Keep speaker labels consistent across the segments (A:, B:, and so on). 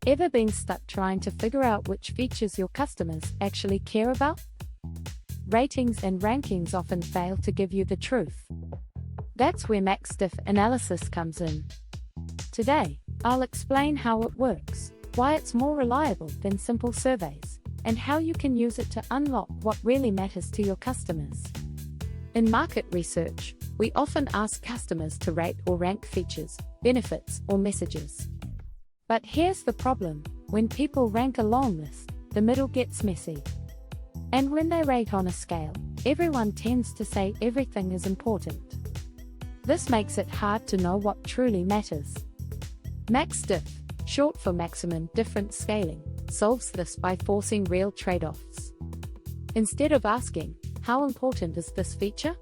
A: Ever been stuck trying to figure out which features your customers actually care about? Ratings and rankings often fail to give you the truth. That's where MaxDiff Analysis comes in. Today, I'll explain how it works, why it's more reliable than simple surveys, and how you can use it to unlock what really matters to your customers. In market research, we often ask customers to rate or rank features, benefits, or messages. But here's the problem: when people rank a long list, the middle gets messy. And when they rate on a scale, everyone tends to say everything is important. This makes it hard to know what truly matters. MaxDiff, short for maximum difference scaling, solves this by forcing real trade-offs. Instead of asking, "How important is this feature?"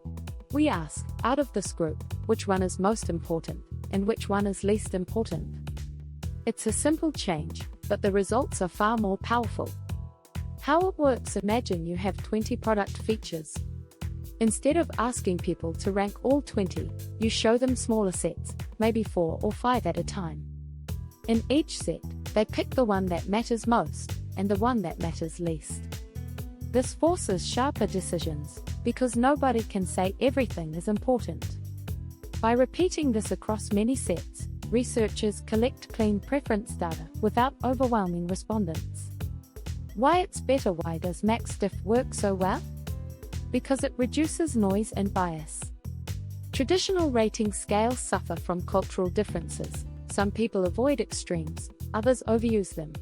A: we ask, out of this group, which one is most important, and which one is least important? It's a simple change, but the results are far more powerful. How it works: imagine you have 20 product features. Instead of asking people to rank all 20, you show them smaller sets, maybe 4 or 5 at a time. In each set, they pick the one that matters most, and the one that matters least. This forces sharper decisions, because nobody can say everything is important. By repeating this across many sets, researchers collect clean preference data without overwhelming respondents. Why it's better? Why does MaxDiff work so well? Because it reduces noise and bias. Traditional rating scales suffer from cultural differences. Some people avoid extremes, others overuse them.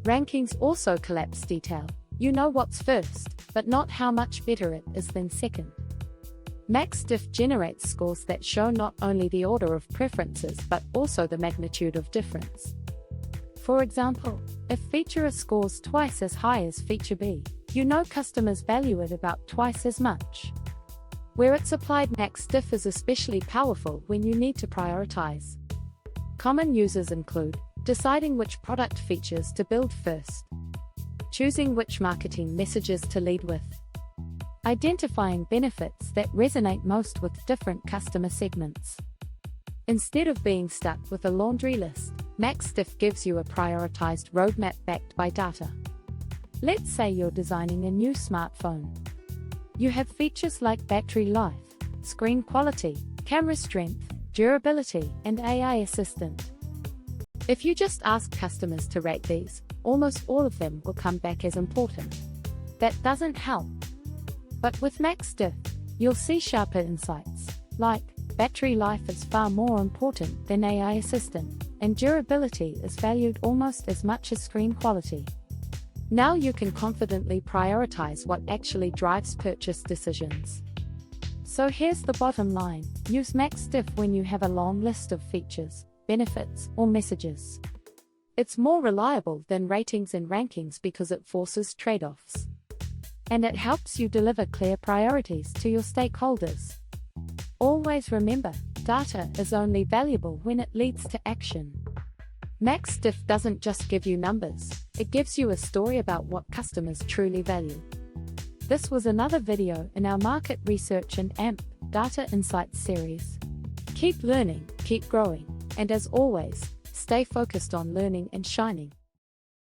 A: Rankings also collapse detail. You know what's first, but not how much better it is than second. MaxDiff generates scores that show not only the order of preferences but also the magnitude of difference. For example, if feature A scores twice as high as feature B, you know customers value it about twice as much. Where it's applied, MaxDiff is especially powerful when you need to prioritize. Common uses include deciding which product features to build first, choosing which marketing messages to lead with, identifying benefits that resonate most with different customer segments. Instead of being stuck with a laundry list, MaxDiff gives you a prioritized roadmap backed by data. Let's say you're designing a new smartphone. You have features like battery life, screen quality, camera strength, durability, and AI assistant. If you just ask customers to rate these, almost all of them will come back as important. That doesn't help. But with MaxDiff, you'll see sharper insights, like battery life is far more important than AI assistant, and durability is valued almost as much as screen quality. Now you can confidently prioritize what actually drives purchase decisions. So here's the bottom line: use MaxDiff when you have a long list of features, benefits, or messages. It's more reliable than ratings and rankings because it forces trade-offs. And it helps you deliver clear priorities to your stakeholders. Always remember, data is only valuable when it leads to action. MaxDiff doesn't just give you numbers, it gives you a story about what customers truly value. This was another video in our Market Research and AMP Data Insights series. Keep learning, keep growing, and as always, stay focused on learning and shining.